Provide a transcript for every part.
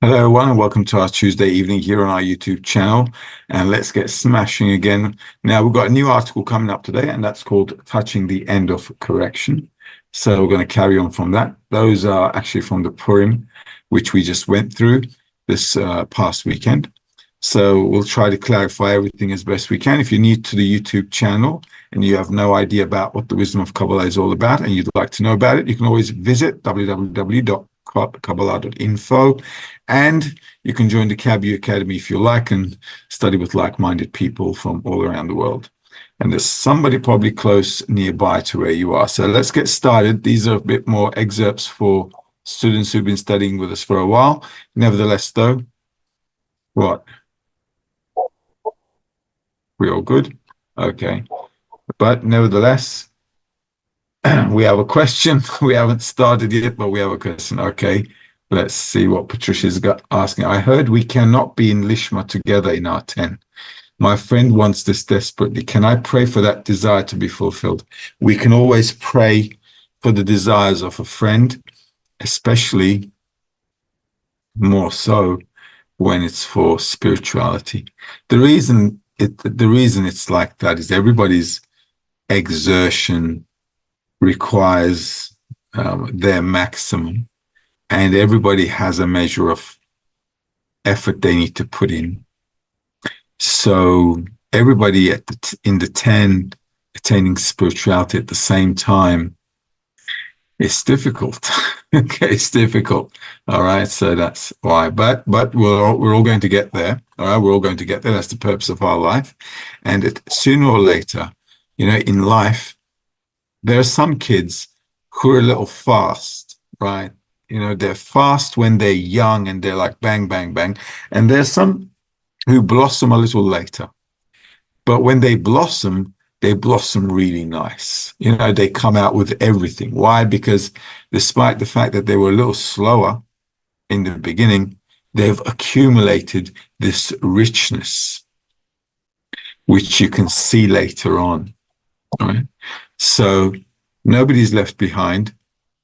Hello, everyone, and welcome to our Tuesday evening here on our YouTube channel. And let's get smashing again. Now, we've got a new article coming up today, and that's called Touching the End of Correction. So we're going to carry on from that. Those are actually from the Purim, which we just went through this past weekend. So we'll try to clarify everything as best we can. If you're new to the YouTube channel and you have no idea about what the wisdom of Kabbalah is all about, and you'd like to know about it, you can always visit www.kabbalah.info. And you can join the CABU Academy if you like and study with like-minded people from all around the world. And there's somebody probably close nearby to where you are. So let's get started. These are a bit more excerpts for students who've been studying with us for a while. Nevertheless, though, what? We all good? Okay. But nevertheless, we have a question. We haven't started yet, but we have a question. Okay. Let's see what Patricia's got asking. I heard we cannot be in Lishma together in our 10. My friend wants this desperately. Can I pray for that desire to be fulfilled? We can always pray for the desires of a friend, especially more so when it's for spirituality. The reason it's like that is everybody's exertion requires their maximum. And everybody has a measure of effort they need to put in. So everybody in the 10 attaining spirituality at the same time, it's difficult. Okay, it's difficult. All right, so that's why. But we're all going to get there. All right, we're all going to get there. That's the purpose of our life. And sooner or later, in life, there are some kids who are a little fast, right? They're fast when they're young and they're like bang, bang, bang. And there's some who blossom a little later. But when they blossom really nice. They come out with everything. Why? Because despite the fact that they were a little slower in the beginning, they've accumulated this richness, which you can see later on. All right? So nobody's left behind.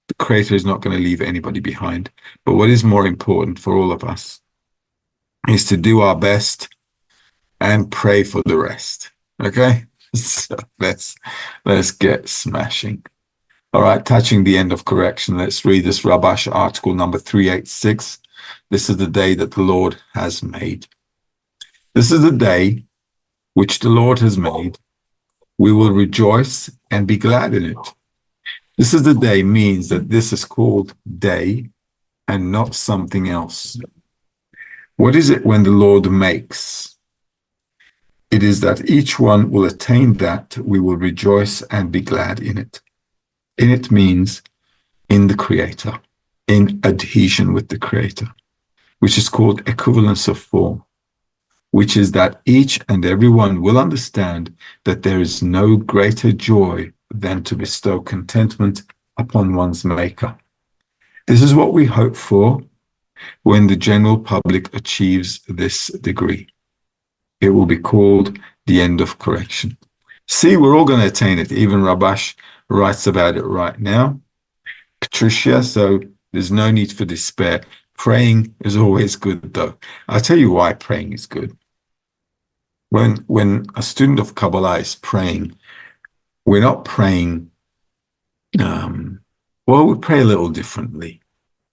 The Creator is not going to leave anybody behind. But what is more important for all of us is to do our best and pray for the rest. Okay? So let's get smashing. All right, touching the end of correction. Let's read this Rabash article number 386. This is the day that the Lord has made. This is the day which the Lord has made. We will rejoice and be glad in it. This is the day means that this is called day and not something else. What is it when the Lord makes? It is that each one will attain that we will rejoice and be glad in it. In it means in the Creator, in adhesion with the Creator, which is called equivalence of form, which is that each and every one will understand that there is no greater joy than to bestow contentment upon one's Maker. This is what we hope for when the general public achieves this degree. It will be called the end of correction. See, we're all going to attain it. Even Rabash writes about it right now. Patricia, so there's no need for despair. Praying is always good, though. I'll tell you why praying is good. When a student of Kabbalah is praying, we're not praying, we pray a little differently.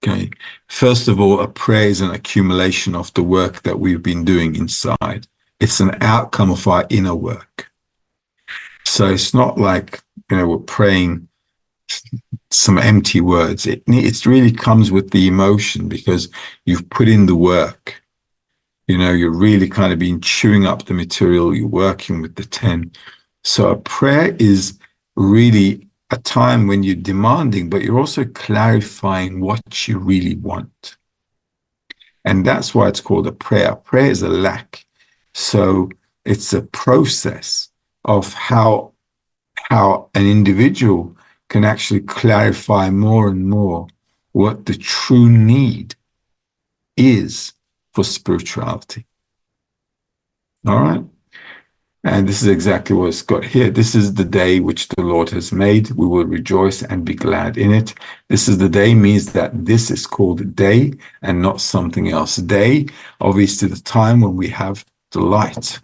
Okay. First of all, a prayer is an accumulation of the work that we've been doing inside. It's an outcome of our inner work. So it's not like, we're praying some empty words. It really comes with the emotion because you've put in the work. You're really kind of been chewing up the material. You're working with the 10. So a prayer is really a time when you're demanding, but you're also clarifying what you really want. And that's why it's called a prayer. Prayer is a lack. So it's a process of how an individual can actually clarify more and more what the true need is for spirituality. All right. And this is exactly what it's got here. This is the day which the Lord has made. We will rejoice and be glad in it. This is the day means that this is called day and not something else. Day, obviously, the time when we have the light.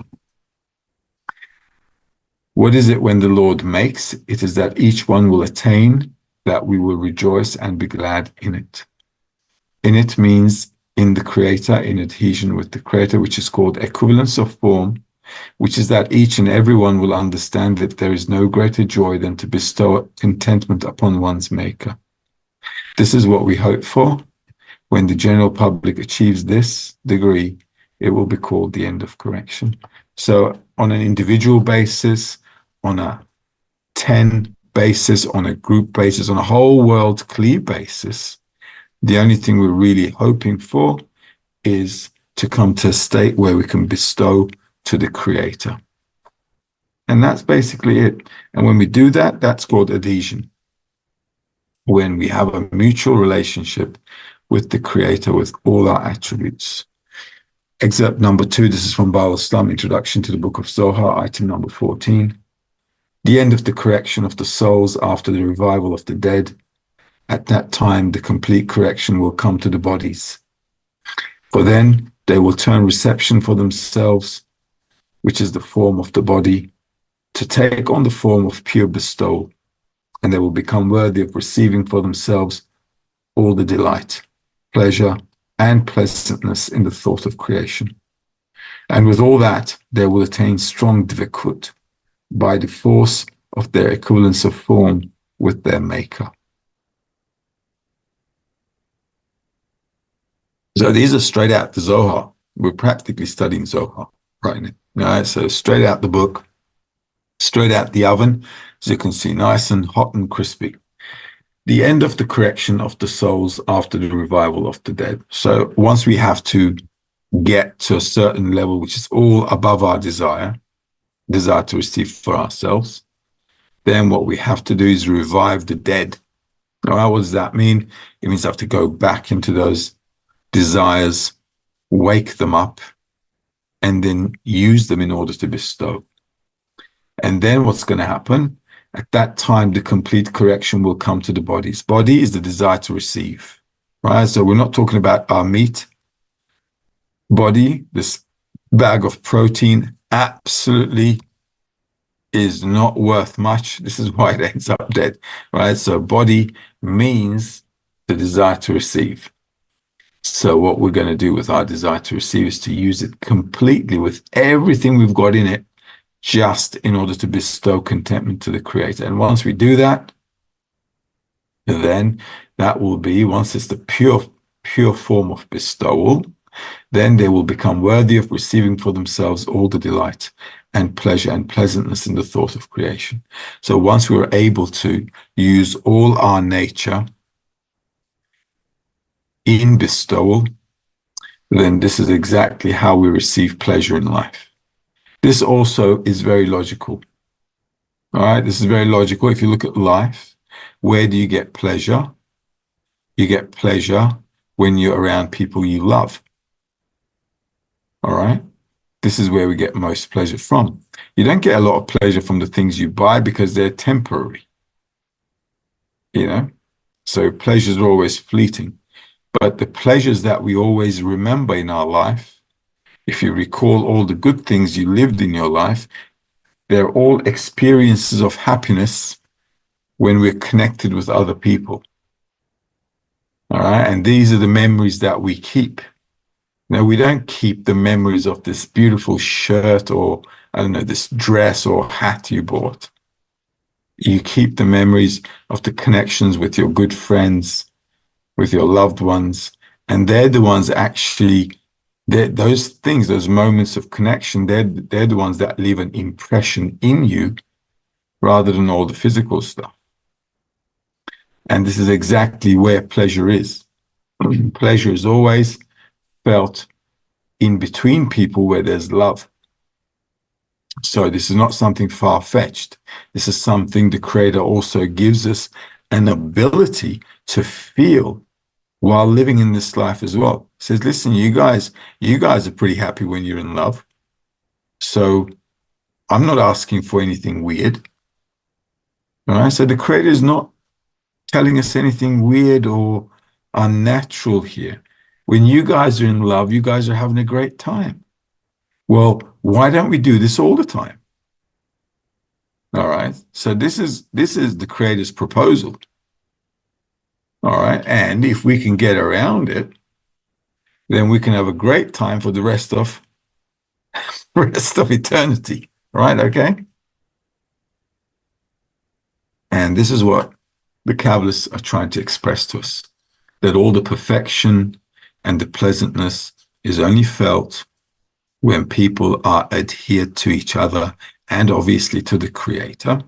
What is it when the Lord makes? It is that each one will attain, that we will rejoice and be glad in it. In it means in the Creator, in adhesion with the Creator, which is called equivalence of form, which is that each and everyone will understand that there is no greater joy than to bestow contentment upon one's Maker. This is what we hope for. When the general public achieves this degree, it will be called the end of correction. So on an individual basis, on a 10 basis, on a group basis, on a whole world clear basis, the only thing we're really hoping for is to come to a state where we can bestow to the Creator. And that's basically it. And when we do that, that's called adhesion. When we have a mutual relationship with the Creator with all our attributes. Excerpt number 2, this is from Baal Islam, Introduction to the Book of Zohar, item number 14. The end of the correction of the souls after the revival of the dead. At that time, the complete correction will come to the bodies. For then they will turn reception for themselves, which is the form of the body, to take on the form of pure bestowal, and they will become worthy of receiving for themselves all the delight, pleasure, and pleasantness in the thought of creation. And with all that, they will attain strong dvekut by the force of their equivalence of form with their Maker. So these are straight out the Zohar. We're practically studying Zohar right now. All right, so straight out the book, straight out the oven, as you can see, nice and hot and crispy. The end of the correction of the souls after the revival of the dead. So once we have to get to a certain level, which is all above our desire to receive for ourselves, then what we have to do is revive the dead. All right, what does that mean? It means I have to go back into those desires, wake them up, and then use them in order to bestow. And then what's going to happen? At that time, the complete correction will come to the bodies. Body is the desire to receive, right? So we're not talking about our meat. Body, this bag of protein, absolutely is not worth much. This is why it ends up dead, right? So body means the desire to receive. So what we're going to do with our desire to receive is to use it completely with everything we've got in it, just in order to bestow contentment to the Creator. And once we do that, then that will be, once it's the pure form of bestowal, then they will become worthy of receiving for themselves all the delight and pleasure and pleasantness in the thought of creation. So once we are able to use all our nature in bestowal, then this is exactly how we receive pleasure in life. This also is very logical. All right, this is very logical. If you look at life, where do you get pleasure? You get pleasure when you're around people you love. All right, this is where we get most pleasure from. You don't get a lot of pleasure from the things you buy because they're temporary, you know? So pleasures are always fleeting. But the pleasures that we always remember in our life, if you recall all the good things you lived in your life, they're all experiences of happiness when we're connected with other people. All right. And these are the memories that we keep. Now, we don't keep the memories of this beautiful shirt or, I don't know, this dress or hat you bought. You keep the memories of the connections with your good friends, with your loved ones. And they're the ones actually, those things, those moments of connection, they're the ones that leave an impression in you rather than all the physical stuff. And this is exactly where pleasure is. Pleasure is always felt in between people where there's love. So this is not something far-fetched. This is something the Creator also gives us an ability to feel while living in this life as well. He says, listen, you guys are pretty happy when you're in love. So I'm not asking for anything weird. All right. So the Creator is not telling us anything weird or unnatural here. When you guys are in love, you guys are having a great time. Well, why don't we do this all the time? All right. So this is the Creator's proposal. All right. And if we can get around it, then we can have a great time for the rest of eternity. Right? Okay. And this is what the Kabbalists are trying to express to us, that all the perfection and the pleasantness is only felt when people are adhered to each other and obviously to the Creator,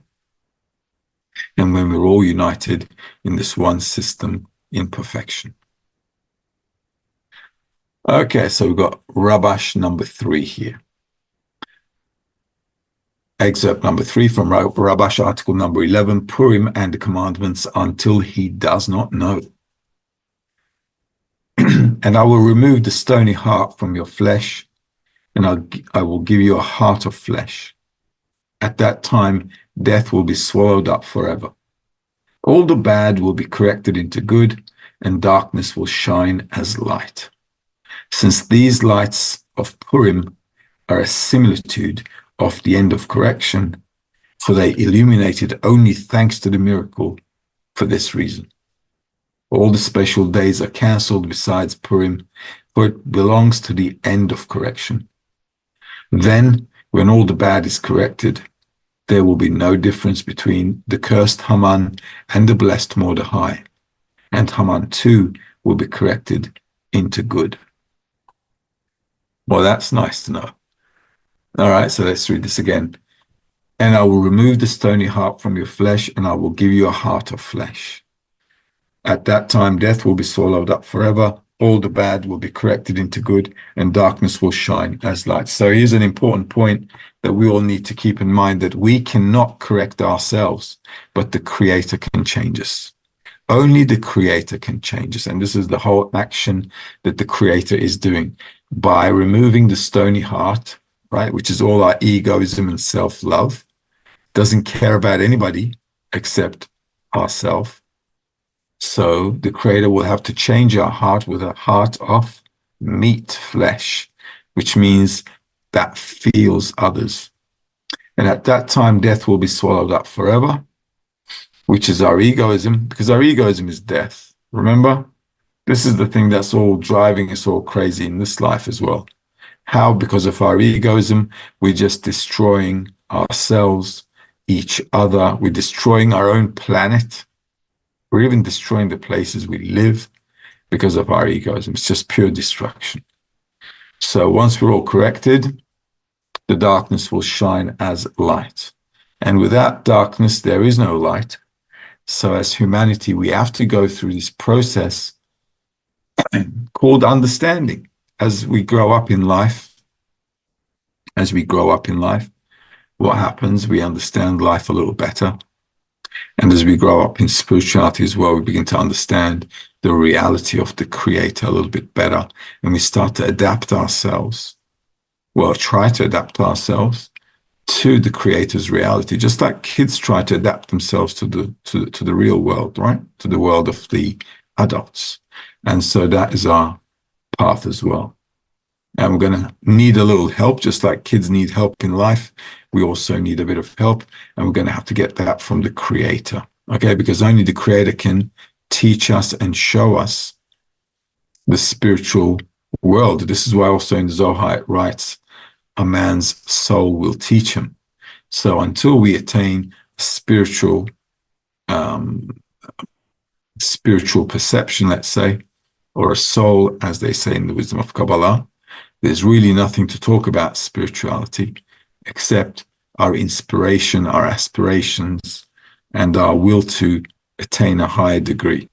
and when we're all united in this one system in perfection. Okay, so we've got Rabash number 3 here. Excerpt number 3 from Rabash, article number 11, Purim and the commandments until he does not know. And I will remove the stony heart from your flesh, and I will give you a heart of flesh. At that time, death will be swallowed up forever. All the bad will be corrected into good, and darkness will shine as light. Since these lights of Purim are a similitude of the end of correction, for they illuminated only thanks to the miracle for this reason. All the special days are cancelled besides Purim, for it belongs to the end of correction. Then, when all the bad is corrected, there will be no difference between the cursed Haman and the blessed Mordecai, and Haman too will be corrected into good. Well, that's nice to know. All right, so let's read this again. And I will remove the stony heart from your flesh, and I will give you a heart of flesh. At that time, death will be swallowed up forever. All the bad will be corrected into good, and darkness will shine as light. So here's an important point that we all need to keep in mind, that we cannot correct ourselves, but the Creator can change us. Only the Creator can change us. And this is the whole action that the Creator is doing by removing the stony heart, right, which is all our egoism and self-love, doesn't care about anybody except ourselves. So the Creator will have to change our heart with a heart of meat, flesh, which means that feels others. And at that time, death will be swallowed up forever, which is our egoism, because our egoism is death. Remember, this is the thing that's all driving us all crazy in this life as well. How? Because of our egoism, we're just destroying ourselves, each other. We're destroying our own planet. We're even destroying the places we live because of our egoism. It's just pure destruction. So once we're all corrected, the darkness will shine as light. And without darkness, there is no light. So as humanity, we have to go through this process called understanding. As we grow up in life, what happens? We understand life a little better. And as we grow up in spirituality as well, we begin to understand the reality of the Creator a little bit better. And we start to adapt ourselves, try to adapt ourselves to the Creator's reality, just like kids try to adapt themselves to the real world, right? To the world of the adults. And so that is our path as well. And we're going to need a little help, just like kids need help in life. We also need a bit of help, and we're going to have to get that from the Creator, okay? Because only the Creator can teach us and show us the spiritual world. This is why also in the Zohar it writes, a man's soul will teach him. So until we attain spiritual perception, let's say, or a soul, as they say in the wisdom of Kabbalah, there's really nothing to talk about spirituality except our inspiration, our aspirations, and our will to attain a higher degree.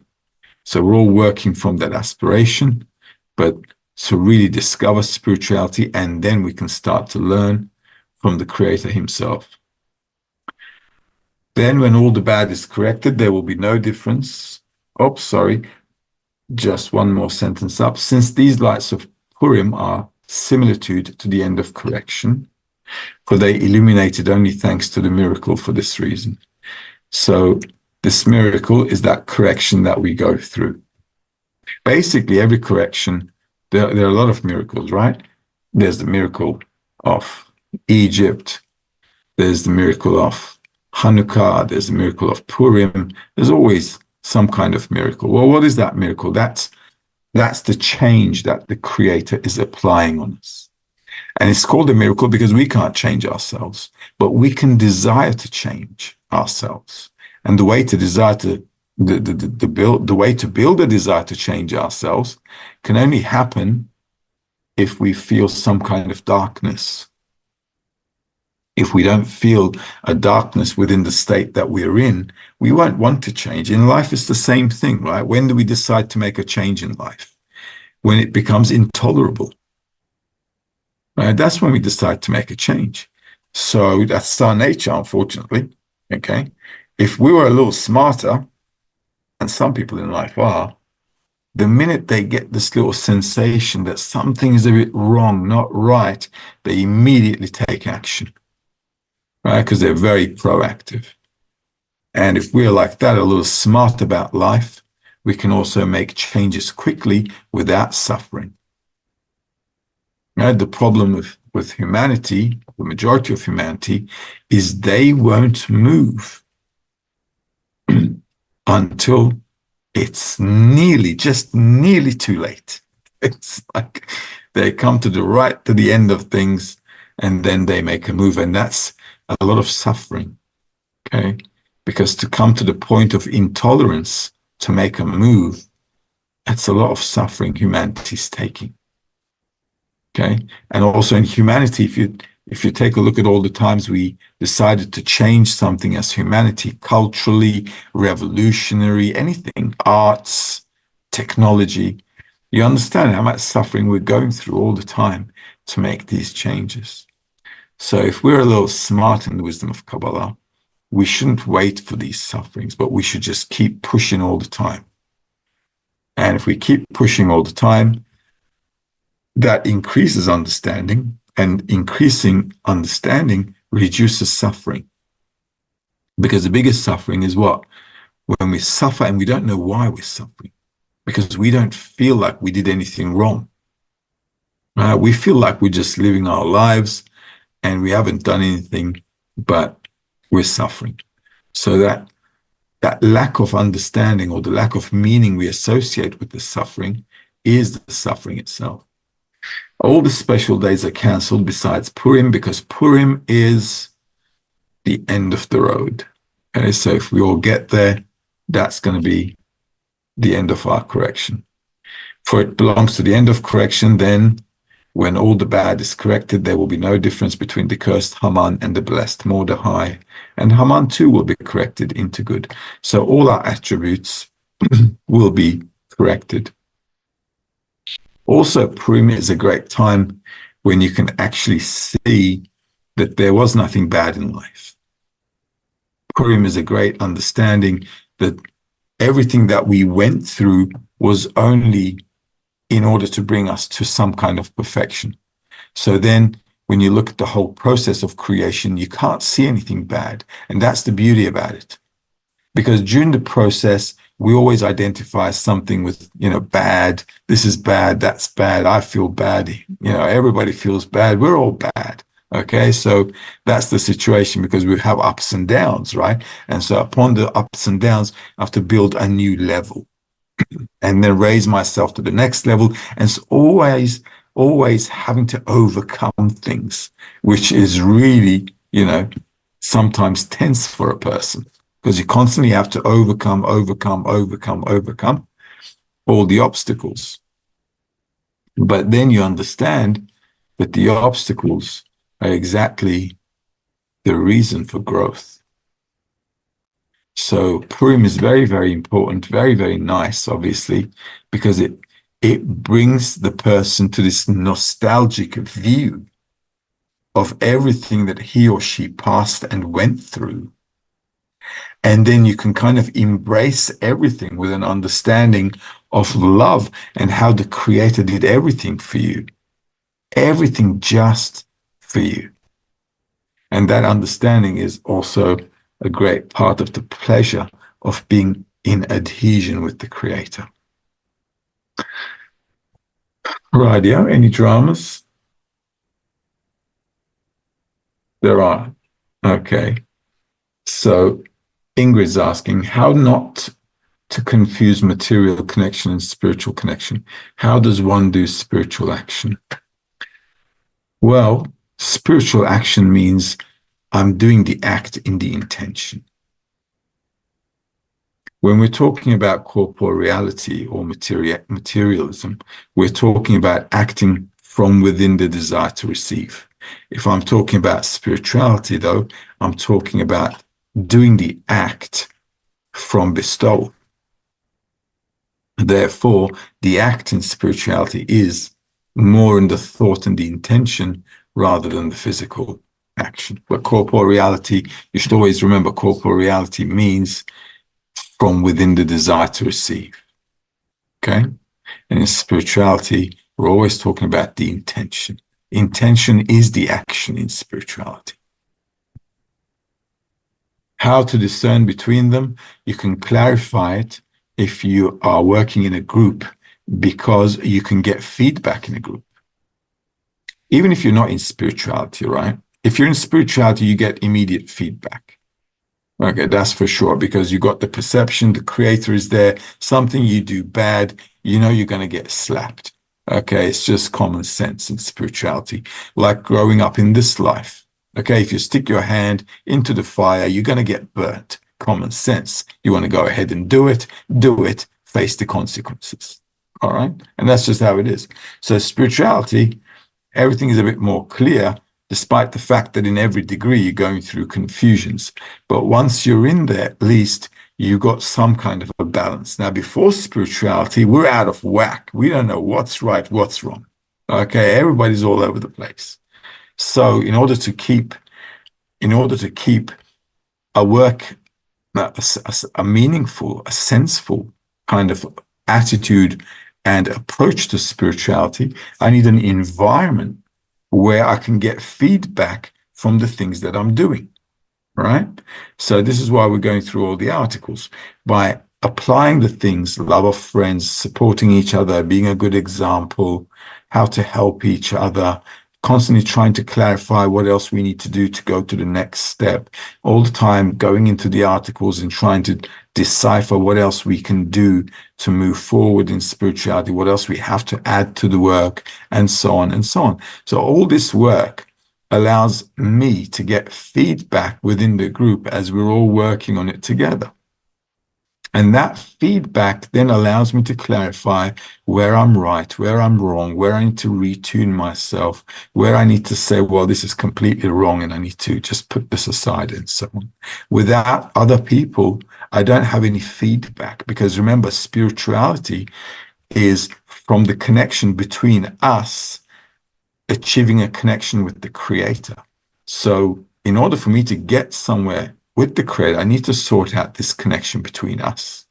So we're all working from that aspiration, but to really discover spirituality, and then we can start to learn from the Creator himself. Then when all the bad is corrected, there will be no difference. Oh, sorry. Just one more sentence up. Since these lights of Purim are similitude to the end of correction, for they illuminated only thanks to the miracle for this reason. So this miracle is that correction that we go through. Basically, every correction, there are a lot of miracles, right? There's the miracle of Egypt. There's the miracle of Hanukkah. There's the miracle of Purim. There's always some kind of miracle. Well, what is that miracle? That's the change that the Creator is applying on us. And it's called a miracle because we can't change ourselves, but we can desire to change ourselves. And the way to desire to the way to build a desire to change ourselves can only happen if we feel some kind of darkness. If we don't feel a darkness within the state that we're in, we won't want to change. In life, it's the same thing, right? When do we decide to make a change in life? When it becomes intolerable. Right? That's when we decide to make a change. So that's our nature, unfortunately. Okay. If we were a little smarter, and some people in life are, the minute they get this little sensation that something is a bit wrong, not right, they immediately take action. Right? Because they're very proactive. And if we're like that, a little smart about life, we can also make changes quickly without suffering. Right? The problem with humanity, the majority of humanity, is they won't move until it's just nearly too late. It's like they come to the end of things, and then they make a move, and that's a lot of suffering. Okay, because to come to the point of intolerance to make a move, that's a lot of suffering humanity's taking. Okay. And also in humanity, if you take a look at all the times we decided to change something as humanity, culturally, revolutionary, anything, arts, technology, you understand how much suffering we're going through all the time to make these changes. So if we're a little smart in the wisdom of Kabbalah, we shouldn't wait for these sufferings, but we should just keep pushing all the time. And if we keep pushing all the time, that increases understanding, and increasing understanding reduces suffering. Because the biggest suffering is what? When we suffer and we don't know why we're suffering, because we don't feel like we did anything wrong. We feel like we're just living our lives and we haven't done anything, but we're suffering. So that lack of understanding, or the lack of meaning we associate with the suffering, is the suffering itself. All the special days are cancelled besides Purim, because Purim is the end of the road. Okay, so if we all get there, that's going to be the end of our correction. For it belongs to the end of correction, then when all the bad is corrected, there will be no difference between the cursed Haman and the blessed Mordechai, and Haman too will be corrected into good. So all our attributes will be corrected. Also, Purim is a great time when you can actually see that there was nothing bad in life. Purim is a great understanding that everything that we went through was only in order to bring us to some kind of perfection. So then when you look at the whole process of creation, you can't see anything bad. And that's the beauty about it. Because during the process, we always identify something with, bad. This is bad. That's bad. I feel bad. Everybody feels bad. We're all bad. Okay. So that's the situation, because we have ups and downs, right? And so upon the ups and downs, I have to build a new level and then raise myself to the next level. And it's always having to overcome things, which is really, sometimes tense for a person. Because you constantly have to overcome all the obstacles. But then you understand that the obstacles are exactly the reason for growth. So Purim is very, very important, very, very nice, obviously, because it brings the person to this nostalgic view of everything that he or she passed and went through. And then you can kind of embrace everything with an understanding of love and how the Creator did everything for you. Everything just for you. And that understanding is also a great part of the pleasure of being in adhesion with the Creator. Rightio, any dramas? There are. Okay. So Ingrid's asking how not to confuse material connection and spiritual connection. How does one do spiritual action? Well, spiritual action means I'm doing the act in the intention. When we're talking about corporeality or materialism, we're talking about acting from within the desire to receive. If I'm talking about spirituality, though, I'm talking about doing the act from bestowal. Therefore, the act in spirituality is more in the thought and the intention rather than the physical action. But corporeality, you should always remember, corporeality means from within the desire to receive. Okay? And in spirituality, we're always talking about the intention. Intention is the action in spirituality. How to discern between them? You can clarify it if you are working in a group because you can get feedback in a group. Even if you're not in spirituality, right? If you're in spirituality, you get immediate feedback. Okay, that's for sure, because you got the perception, the Creator is there, something you do bad, you know you're going to get slapped. Okay, it's just common sense in spirituality, like growing up in this life. Okay, if you stick your hand into the fire, you're going to get burnt. Common sense. You want to go ahead and do it, face the consequences. All right, and that's just how it is. So spirituality, everything is a bit more clear, despite the fact that in every degree you're going through confusions. But once you're in there, at least you got some kind of a balance. Now, before spirituality, we're out of whack. We don't know what's right, what's wrong. Okay, everybody's all over the place. So in order to keep a work, a meaningful, a senseful kind of attitude and approach to spirituality, I need an environment where I can get feedback from the things that I'm doing, right? So this is why we're going through all the articles. By applying the things, love of friends, supporting each other, being a good example, how to help each other, constantly trying to clarify what else we need to do to go to the next step, all the time going into the articles and trying to decipher what else we can do to move forward in spirituality, what else we have to add to the work, and so on and so on. So all this work allows me to get feedback within the group as we're all working on it together. And that feedback then allows me to clarify where I'm right, where I'm wrong, where I need to retune myself, where I need to say, well, this is completely wrong and I need to just put this aside and so on. Without other people, I don't have any feedback, because remember, spirituality is from the connection between us achieving a connection with the Creator. So in order for me to get somewhere with the Creator, I need to sort out this connection between us.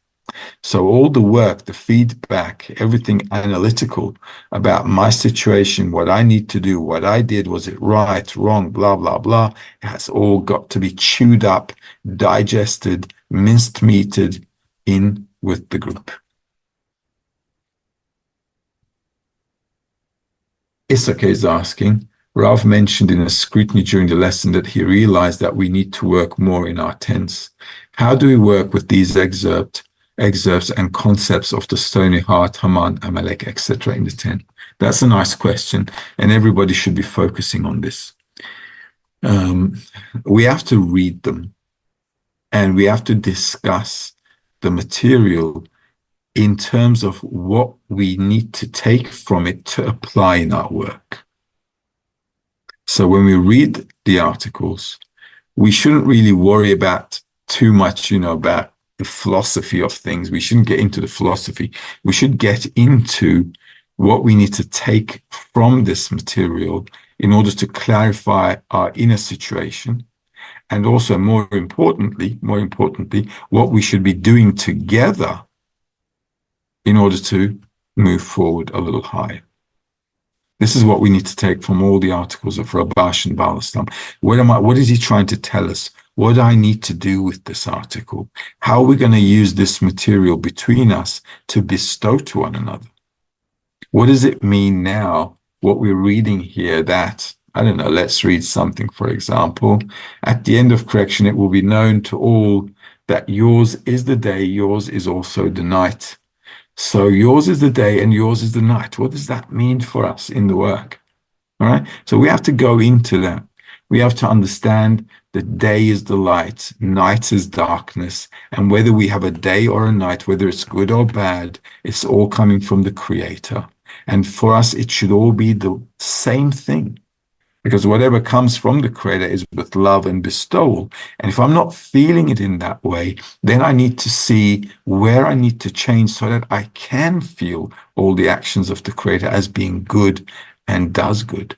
So all the work, the feedback, everything analytical about my situation, what I need to do, what I did, was it right, wrong, blah, blah, blah, it has all got to be chewed up, digested, minced meated in with the group. Isake is asking, Rav mentioned in a scrutiny during the lesson that he realized that we need to work more in our tense. How do we work with these excerpts and concepts of the stony heart, Haman, Amalek, etc. in the 10? That's a nice question, and everybody should be focusing on this. We have to read them, and we have to discuss the material in terms of what we need to take from it to apply in our work. So when we read the articles, we shouldn't really worry about too much, about the philosophy of things. We shouldn't get into the philosophy. We should get into what we need to take from this material in order to clarify our inner situation. And also, more importantly, what we should be doing together in order to move forward a little higher. This is what we need to take from all the articles of Rabash and Baal Islam. What is he trying to tell us? What do I need to do with this article? How are we going to use this material between us to bestow to one another? What does it mean now, what we're reading here, that, I don't know, let's read something, for example. At the end of correction, it will be known to all that yours is the day, yours is also the night. So yours is the day and yours is the night. What does that mean for us in the work? All right. So we have to go into that. We have to understand that day is the light, night is darkness. And whether we have a day or a night, whether it's good or bad, it's all coming from the Creator. And for us, it should all be the same thing. Because whatever comes from the Creator is with love and bestowal. And if I'm not feeling it in that way, then I need to see where I need to change so that I can feel all the actions of the Creator as being good and does good.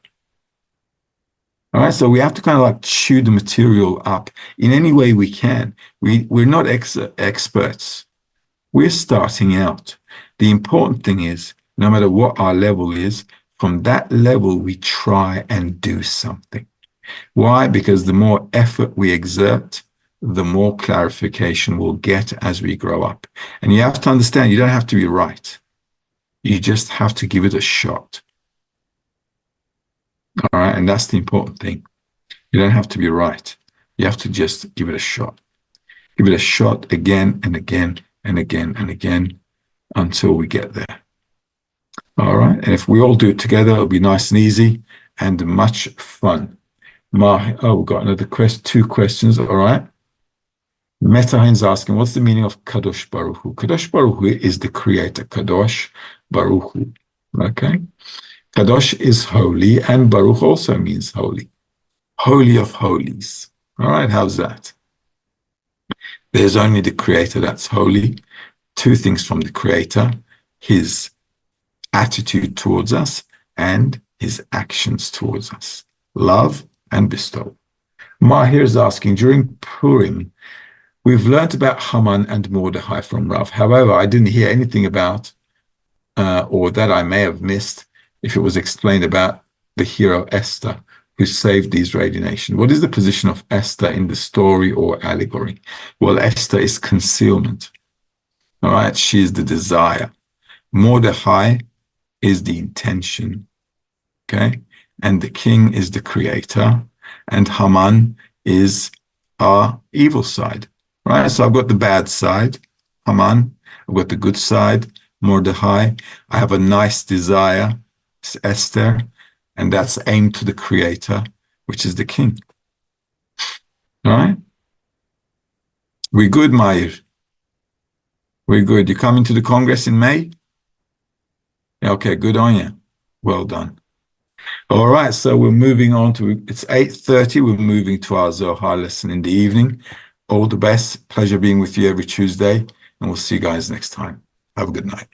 All right, so we have to kind of like chew the material up in any way we can. We're not experts. We're starting out. The important thing is, no matter what our level is, from that level, we try and do something. Why? Because the more effort we exert, the more clarification we'll get as we grow up. And you have to understand, you don't have to be right. You just have to give it a shot. All right, and that's the important thing. You don't have to be right. You have to just give it a shot. Give it a shot again and again and again and again until we get there. All right. And if we all do it together, it'll be nice and easy and much fun. We've got another two questions. All right. Metahin's asking, what's the meaning of Kadosh Baruch Hu? Kadosh Baruch Hu is the creator. Kadosh Baruch Hu. Okay. Kadosh is holy, and Baruch also means holy. Holy of holies. All right. How's that? There's only the creator that's holy. Two things from the creator: his attitude towards us and his actions towards us. Love and bestow. Mahir is asking, during Purim, we've learnt about Haman and Mordechai from Rav. However, I didn't hear anything about, or that I may have missed, if it was explained about the hero Esther, who saved the Israeli nation. What is the position of Esther in the story or allegory? Well, Esther is concealment. All right, she is the desire. Mordechai is the intention, okay? And the king is the creator, and Haman is our evil side, right? So I've got the bad side, Haman. I've got the good side, Mordechai. I have a nice desire, it's Esther, and that's aimed to the creator, which is the king. All right? We're good, Mair. We're good. You coming to the Congress in May? Okay, good on you. Well done. All right, so we're moving on to, it's 8:30. We're moving to our Zohar lesson in the evening. All the best. Pleasure being with you every Tuesday, and we'll see you guys next time. Have a good night.